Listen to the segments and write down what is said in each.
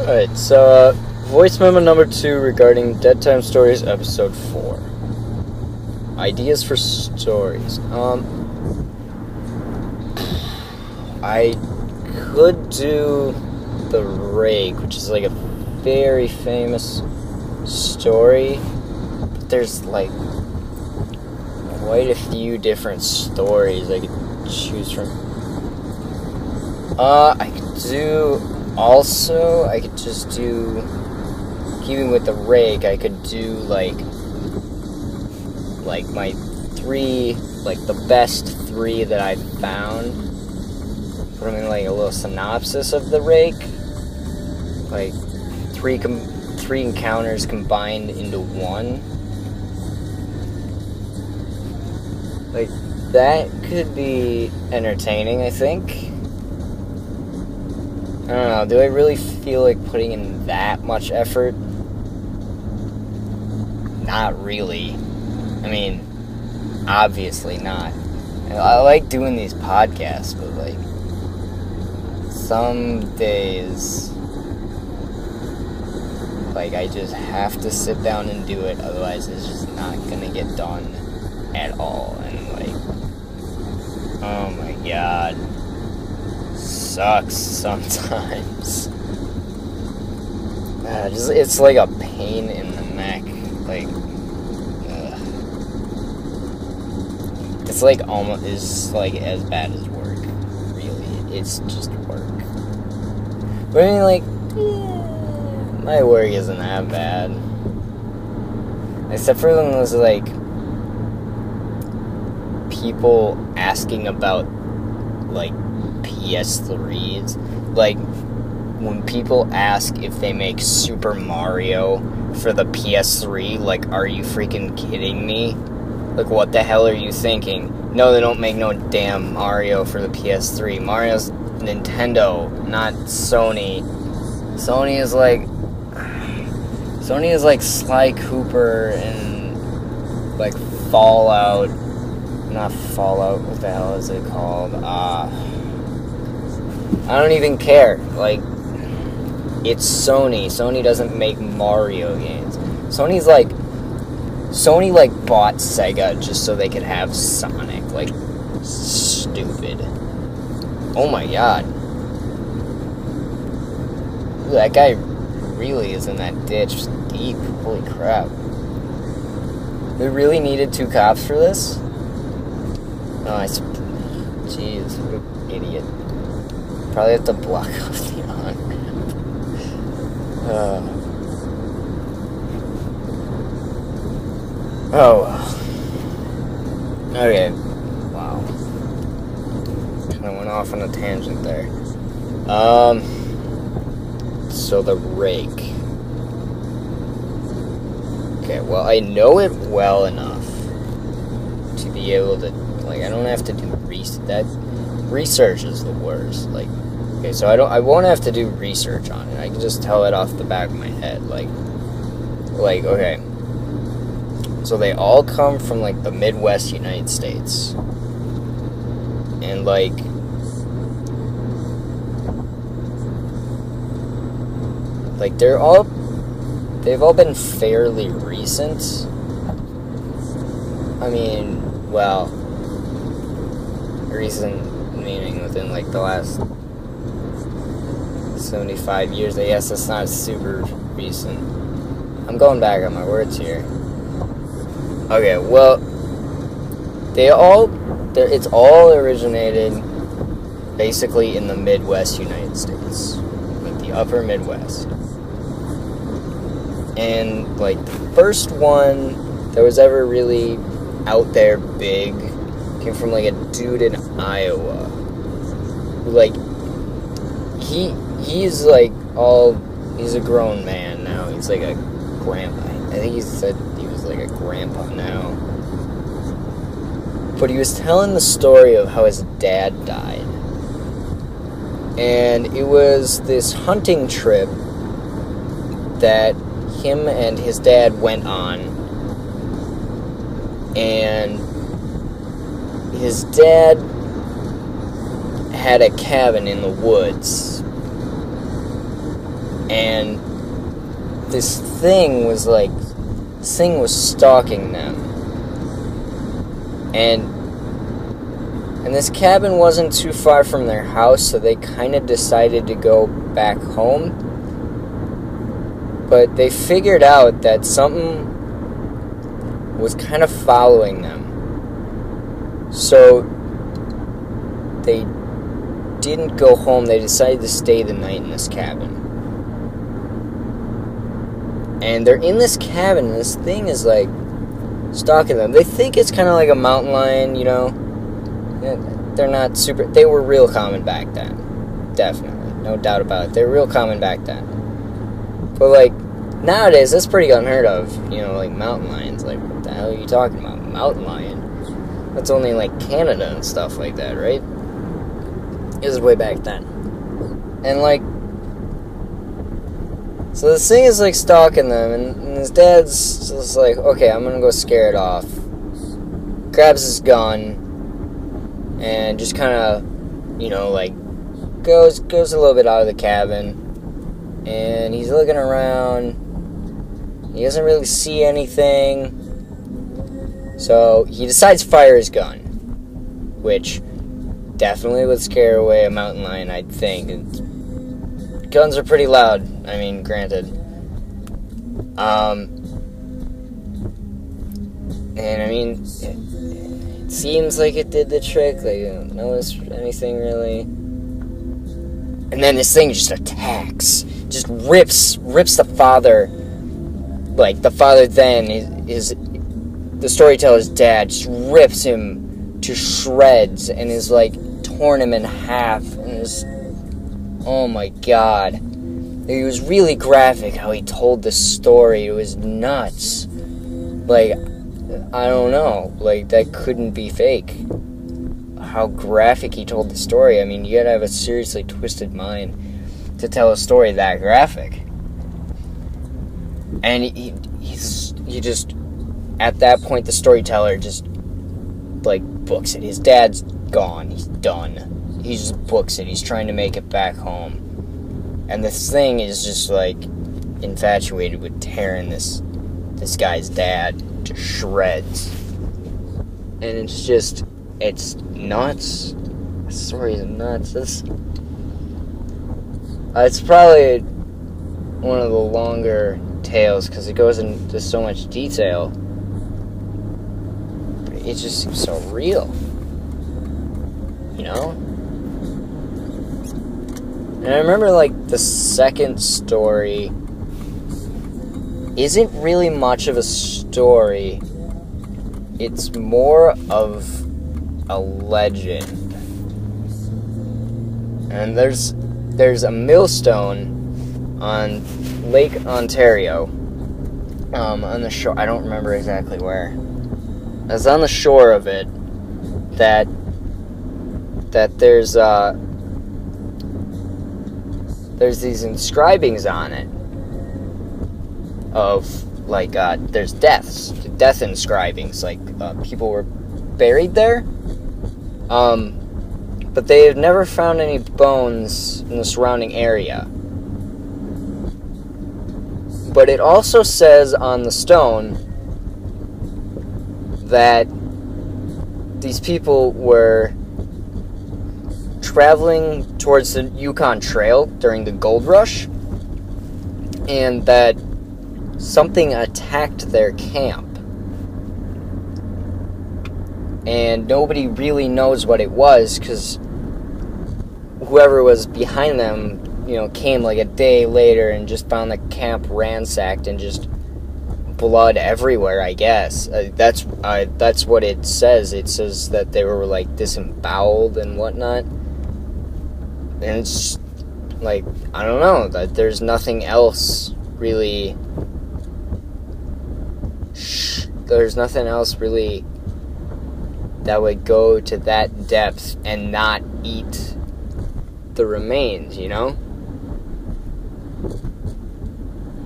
Alright, so, voice memo number 2 regarding Deadtime Stories, episode 4. Ideas for stories. I could do The Rake, which is, like, a very famous story, but there's, like, quite a few different stories I could choose from. I could do... Also, I could just do, keeping with The Rake, I could do, like my 3, like, the best 3 that I found, put them in, like, a little synopsis of The Rake, like, 3 encounters combined into 1, like, that could be entertaining, I think. I don't know, do I really feel like putting in that much effort? Not really. I mean, obviously not. I like doing these podcasts, but, like, some days, like, I just have to sit down and do it, otherwise it's just not gonna get done at all, and, like, oh my god. Sucks sometimes. It's like a pain in the neck. Like, it's like it's like as bad as work. Really, it's just work. But I mean, like, my work isn't that bad. Except for when there's like people asking about like PS3s, like when people ask if they make Super Mario for the PS3, like, are you freaking kidding me? Like, what the hell are you thinking? No, they don't make no damn Mario for the PS3. Mario's Nintendo, not Sony. Sony is like Sly Cooper and like Fallout. Not Fallout, what the hell is it called? I don't even care. Like, it's Sony. Sony doesn't make Mario games. Sony bought Sega just so they could have Sonic. Like, stupid. Oh my god. Ooh, that guy really is in that ditch deep. Holy crap. We really needed 2 cops for this? No, jeez, what an idiot. Probably have to block off the on-ramp. Oh, well. Okay. Wow. Kinda went off on a tangent there. So The Rake. Okay, well, I know it well enough to be able to, like, I don't have to do research is the worst. Like, okay, so I won't have to do research on it. I can just tell it off the back of my head. Like, okay. So they all come from, like, the Midwest United States. And, like, they've all been fairly recent. I mean, well, recent meaning within, like, the last 75 years. I guess that's not super recent. I'm going back on my words here. Okay, well, it's all originated basically in the Midwest United States, like the upper Midwest. And, like, the first one that was ever really out there big came from, like, a dude in Iowa. Like, he's like he's a grown man now. He's like a grandpa. I think he said he was like a grandpa now. But he was telling the story of how his dad died. And it was this hunting trip that him and his dad went on. And his dad had a cabin in the woods. And this thing was stalking them. And this cabin wasn't too far from their house, so they kind of decided to go back home. But they figured out that something was kind of following them. So they didn't go home. They decided to stay the night in this cabin. And they're in this cabin, and this thing is, like, stalking them. They think it's kind of like a mountain lion, you know? They're not super... They were real common back then. Definitely. No doubt about it. They were real common back then. But, like, nowadays, that's pretty unheard of. You know, like, mountain lions. Like, what the hell are you talking about? Mountain lion? That's only, like, Canada and stuff like that, right? It was way back then. And, like... So this thing is, like, stalking them, and his dad's just like, okay, I'm gonna go scare it off. Grabs his gun, and just kind of, you know, like, goes a little bit out of the cabin, and he's looking around. He doesn't really see anything, so he decides to fire his gun, which definitely would scare away a mountain lion, I'd think. Guns are pretty loud, I mean, granted. And I mean, it seems like it did the trick. Like, you don't notice anything really. And then this thing just attacks, just rips the father. Like, the father then is the storyteller's dad, just rips him to shreds and is like torn him in half, and is, oh my god. It was really graphic how he told the story. It was nuts. Like, I don't know. Like, that couldn't be fake. How graphic he told the story. I mean, you gotta have a seriously twisted mind to tell a story that graphic. And he just, at that point, the storyteller just, like, books it. His dad's gone. He's done. He just books it. He's trying to make it back home. And this thing is just, like, infatuated with tearing this guy's dad to shreds. And it's just, it's nuts. The story is nuts. It's probably one of the longer tales, because it goes into so much detail. But it just seems so real. You know? And I remember, like, the second story isn't really much of a story. It's more of a legend. And there's a millstone on Lake Ontario, on the shore. I don't remember exactly where. It's on the shore of it that there's these inscribings on it of, like, there's death inscribings, like, people were buried there, but they have never found any bones in the surrounding area. But it also says on the stone that these people were traveling towards the Yukon Trail during the gold rush, and that something attacked their camp. And nobody really knows what it was, because whoever was behind them, you know, came like a day later and just found the camp ransacked and just blood everywhere, I guess. That's what it says. It says that they were, like, disemboweled and whatnot. And it's, like, I don't know, that there's nothing else really... There's nothing else really that would go to that depth and not eat the remains, you know?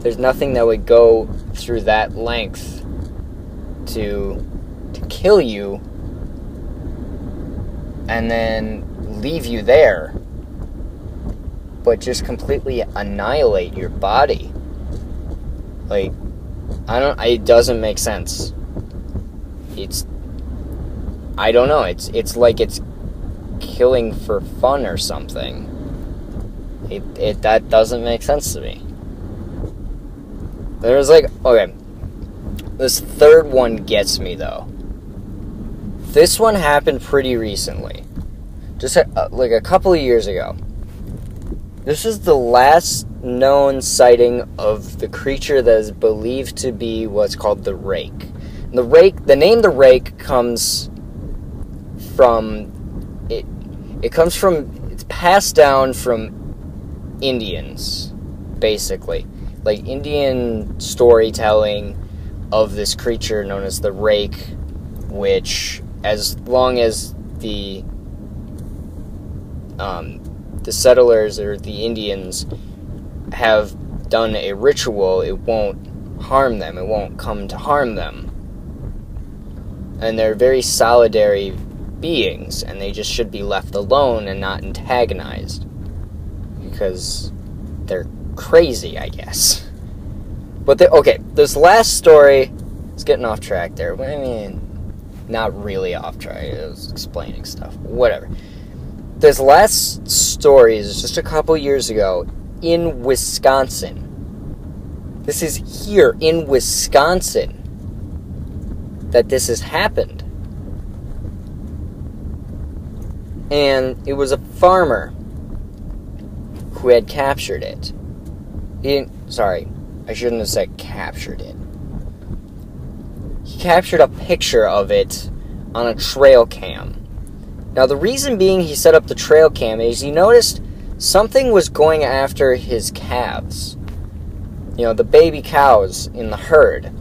There's nothing that would go through that length to kill you and then leave you there. but just completely annihilate your body. Like, it doesn't make sense. I don't know, it's like it's killing for fun or something. That doesn't make sense to me. There's like, okay, this third one gets me though. This one happened pretty recently. Just like a couple of years ago. This is the last known sighting of the creature that is believed to be what's called the rake. The name the rake comes from, it's passed down from Indians, basically. Like Indian storytelling of this creature known as the rake, which, as long as the settlers or the Indians have done a ritual, it won't harm them. It won't come to harm them. And they're very solitary beings, and they just should be left alone and not antagonized. Because they're crazy, I guess. But okay, this last story is getting off track there. I mean, not really off track. I was explaining stuff. Whatever. This last story is just a couple years ago in Wisconsin. This is here in Wisconsin that this has happened. And it was a farmer who had captured it. Sorry, I shouldn't have said captured it. He captured a picture of it on a trail cam. Now, the reason being he set up the trail cam is he noticed something was going after his calves. You know, the baby cows in the herd.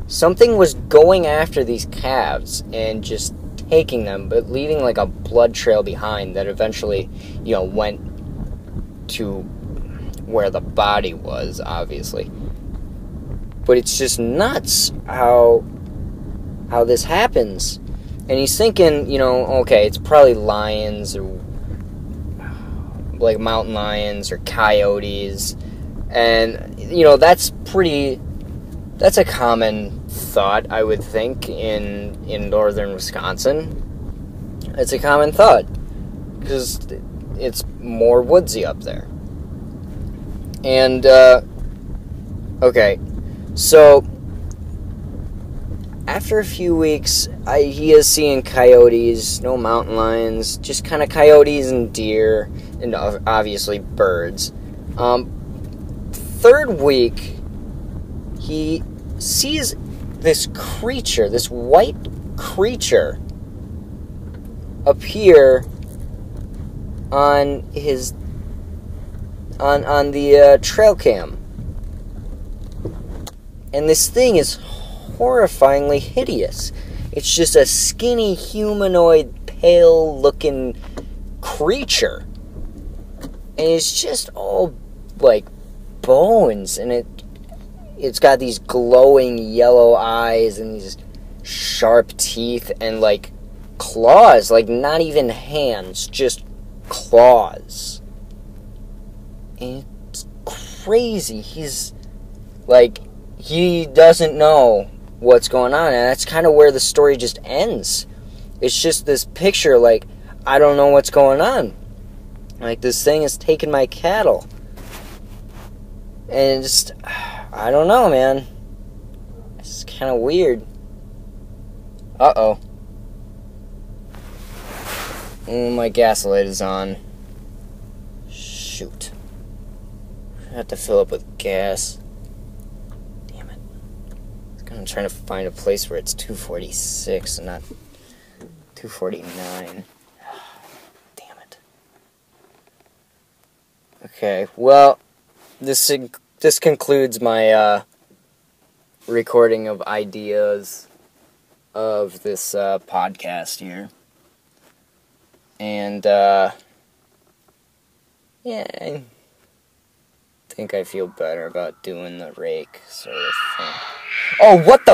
Something was going after these calves and just taking them, but leaving like a blood trail behind that eventually, went to where the body was, obviously. But it's just nuts how this happens. And he's thinking, okay, it's probably lions or like mountain lions or coyotes. And, that's a common thought, I would think, in northern Wisconsin. It's a common thought because it's more woodsy up there. And, okay, so after a few weeks, he is seeing coyotes, no mountain lions, just kind of coyotes and deer, and obviously birds. Third week, he sees this creature, this white creature, appear on the trail cam. And this thing is horrifyingly hideous. It's just a skinny, humanoid, pale-looking creature. And it's just all, like, bones. And it's got these glowing yellow eyes and these sharp teeth and, like, claws. Like, not even hands, just claws. And it's crazy. He doesn't know what's going on, and that's kind of where the story just ends. It's just this picture, like, I don't know what's going on. Like, this thing has taken my cattle. And just, I don't know, man. It's kind of weird. Uh-oh. My gas light is on. Shoot. I have to fill up with gas. I'm trying to find a place where it's 246 and not 249. Damn it. Okay, well, this concludes my recording of ideas of this podcast here. And, yeah, I think I feel better about doing the rake sort of thing. Oh, what the